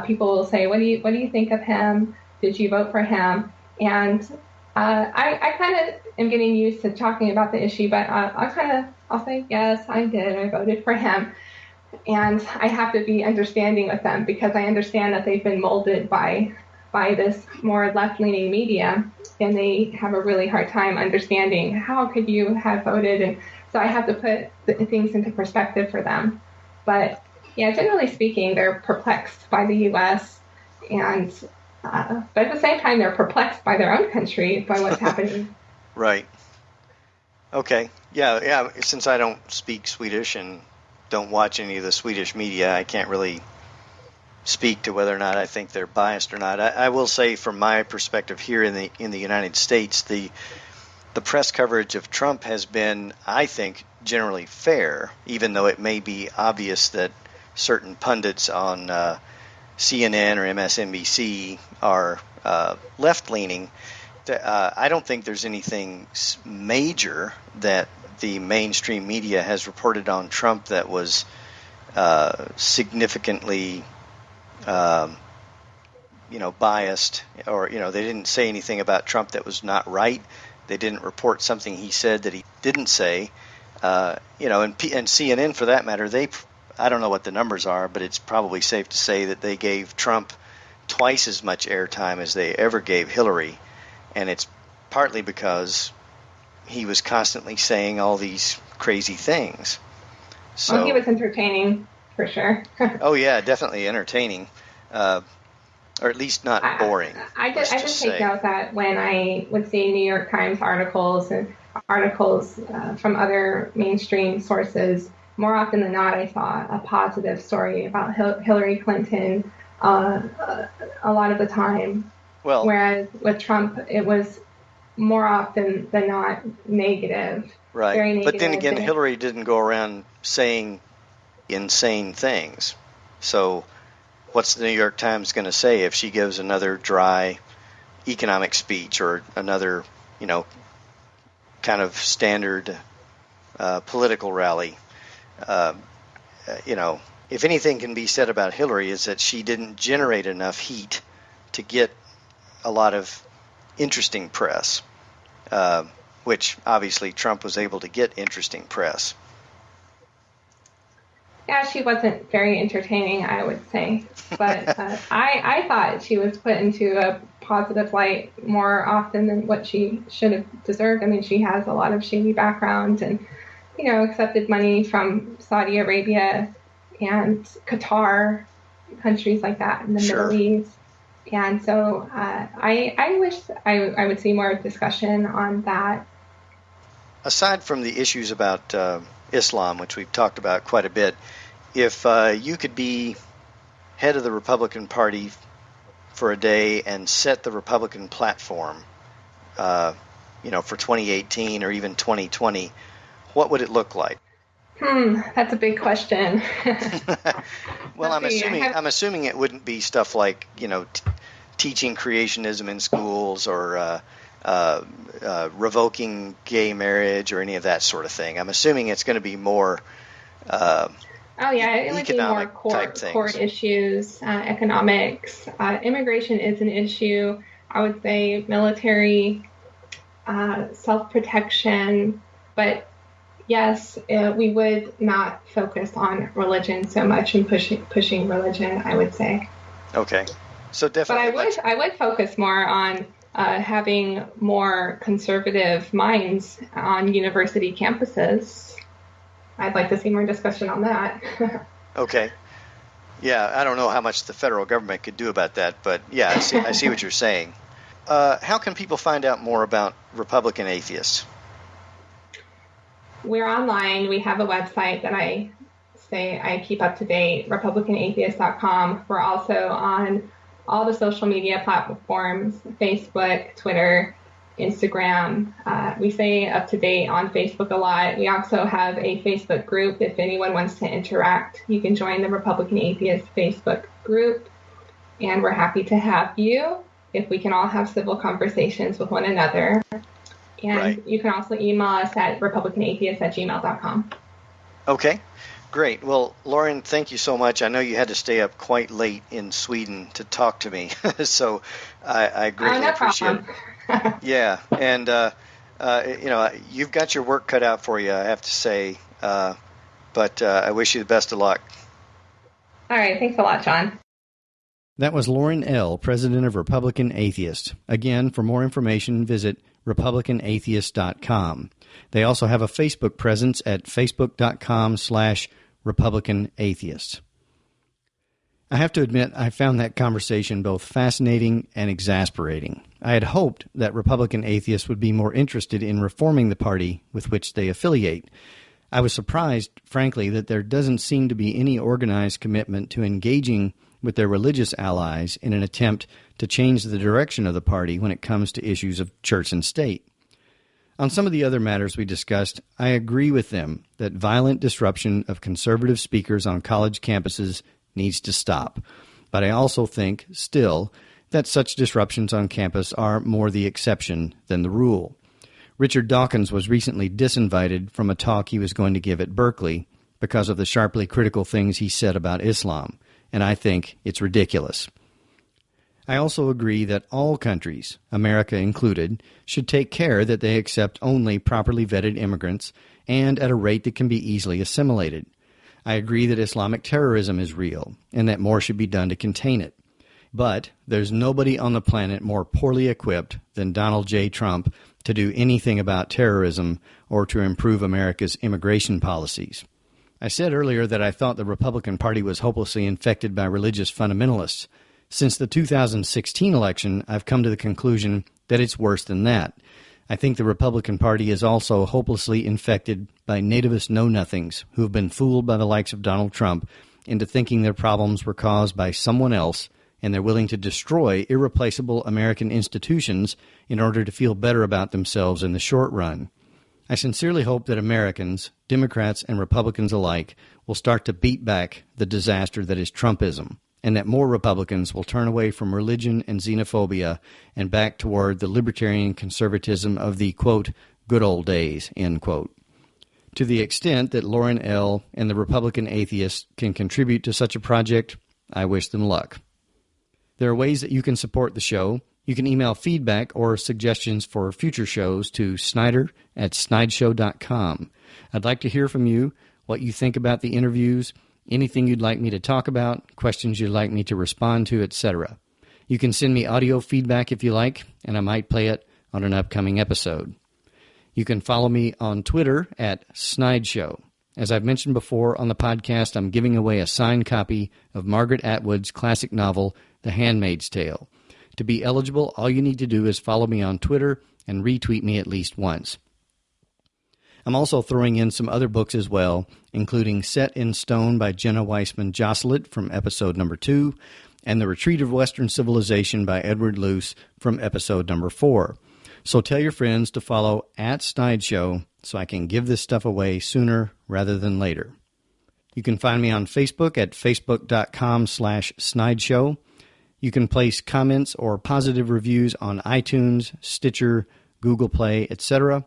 People will say, what do you think of him? Did you vote for him? And I kind of am getting used to talking about the issue, but I'll say, yes, I did. I voted for him. And I have to be understanding with them because I understand that they've been molded by this more left-leaning media, and they have a really hard time understanding how could you have voted. And so I have to put things into perspective for them. But yeah, generally speaking, they're perplexed by the U.S. and but at the same time, they're perplexed by their own country, by what's happening. Right. Okay. Yeah. Since I don't speak Swedish and don't watch any of the Swedish media, I can't really speak to whether or not I think they're biased or not. I will say, from my perspective here in the United States, the press coverage of Trump has been, I think, generally fair, even though it may be obvious that certain pundits on CNN or MSNBC are left-leaning. I don't think there's anything major that the mainstream media has reported on Trump that was significantly, biased, or they didn't say anything about Trump that was not right. They didn't report something he said that he didn't say. And CNN, for that matter, I don't know what the numbers are, but it's probably safe to say that they gave Trump twice as much airtime as they ever gave Hillary, and it's partly because he was constantly saying all these crazy things. So, well, he was entertaining, for sure. Oh, yeah, definitely entertaining, or at least not boring. I just take note that when I would see New York Times articles and articles from other mainstream sources, more often than not, I saw a positive story about Hillary Clinton a lot of the time. Well, whereas with Trump, it was more often than not negative. Right. Very negative. But then again, Hillary didn't go around saying insane things. So what's the New York Times going to say if she gives another dry economic speech or another, kind of standard political rally? if anything can be said about Hillary, is that she didn't generate enough heat to get a lot of interesting press, which obviously Trump was able to get interesting press. Yeah, she wasn't very entertaining, I would say. But I thought she was put into a positive light more often than what she should have deserved. I mean, she has a lot of shady background and, accepted money from Saudi Arabia and Qatar, countries like that in the Sure. Middle East. And so I wish I would see more discussion on that. Aside from the issues about Islam, which we've talked about quite a bit, if you could be head of the Republican Party for a day and set the Republican platform, for 2018 or even 2020, what would it look like? That's a big question. Well, I'm assuming it wouldn't be stuff like, teaching creationism in schools or revoking gay marriage or any of that sort of thing. I'm assuming it's going to be more it would be more court issues, economics. Immigration is an issue. I would say military, self-protection. But yes, we would not focus on religion so much and pushing religion, I would say. Okay. So definitely. But I would focus more on having more conservative minds on university campuses. I'd like to see more discussion on that. Okay. Yeah, I don't know how much the federal government could do about that, but yeah, I see what you're saying. How can people find out more about Republican Atheists? We're online. We have a website that I keep up to date, RepublicanAtheist.com. We're also on all the social media platforms, Facebook, Twitter, Instagram. We stay up to date on Facebook a lot. We also have a Facebook group. If anyone wants to interact, you can join the Republican Atheist Facebook group. And we're happy to have you if we can all have civil conversations with one another. And right. You can also email us at republicanatheist@gmail.com. Okay, great. Well, Lauren, thank you so much. I know you had to stay up quite late in Sweden to talk to me, so I greatly appreciate it. Yeah, and you've got your work cut out for you, I have to say, but I wish you the best of luck. All right, thanks a lot, John. That was Lauren Ell, president of Republican Atheists. Again, for more information, visit RepublicanAtheist.com. They also have a Facebook presence at facebook.com/RepublicanAtheists. I have to admit, I found that conversation both fascinating and exasperating. I had hoped that Republican atheists would be more interested in reforming the party with which they affiliate. I was surprised, frankly, that there doesn't seem to be any organized commitment to engaging with their religious allies in an attempt to change the direction of the party when it comes to issues of church and state. On some of the other matters we discussed, I agree with them that violent disruption of conservative speakers on college campuses needs to stop. But I also think, still, that such disruptions on campus are more the exception than the rule. Richard Dawkins was recently disinvited from a talk he was going to give at Berkeley because of the sharply critical things he said about Islam, and I think it's ridiculous. I also agree that all countries, America included, should take care that they accept only properly vetted immigrants and at a rate that can be easily assimilated. I agree that Islamic terrorism is real and that more should be done to contain it. But there's nobody on the planet more poorly equipped than Donald J. Trump to do anything about terrorism or to improve America's immigration policies. I said earlier that I thought the Republican Party was hopelessly infected by religious fundamentalists. Since the 2016 election, I've come to the conclusion that it's worse than that. I think the Republican Party is also hopelessly infected by nativist know-nothings who have been fooled by the likes of Donald Trump into thinking their problems were caused by someone else, and they're willing to destroy irreplaceable American institutions in order to feel better about themselves in the short run. I sincerely hope that Americans, Democrats and Republicans alike, will start to beat back the disaster that is Trumpism, and that more Republicans will turn away from religion and xenophobia and back toward the libertarian conservatism of the, quote, good old days, end quote. To the extent that Lauren Ell and the Republican Atheists can contribute to such a project, I wish them luck. There are ways that you can support the show. You can email feedback or suggestions for future shows to Snider@SnideShow.com. I'd like to hear from you, what you think about the interviews, anything you'd like me to talk about, questions you'd like me to respond to, etc. You can send me audio feedback if you like, and I might play it on an upcoming episode. You can follow me on Twitter at SnideShow. As I've mentioned before on the podcast, I'm giving away a signed copy of Margaret Atwood's classic novel, The Handmaid's Tale. To be eligible, all you need to do is follow me on Twitter and retweet me at least once. I'm also throwing in some other books as well, including Set in Stone by Jenna Weissman Josselit from episode number 2, and The Retreat of Western Civilization by Edward Luce from episode number 4. So tell your friends to follow @SnideShow so I can give this stuff away sooner rather than later. You can find me on Facebook at facebook.com/SnideShow. You can place comments or positive reviews on iTunes, Stitcher, Google Play, etc.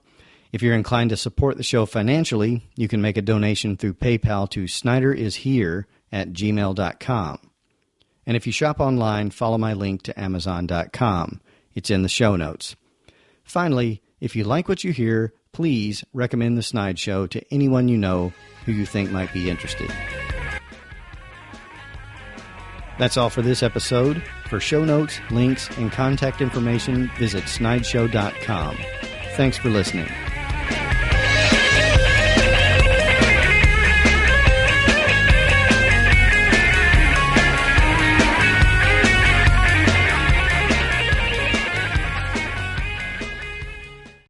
If you're inclined to support the show financially, you can make a donation through PayPal to sniderishere@gmail.com. And if you shop online, follow my link to Amazon.com. It's in the show notes. Finally, if you like what you hear, please recommend the Snide Show to anyone you know who you think might be interested. That's all for this episode. For show notes, links, and contact information, visit snideshow.com. Thanks for listening.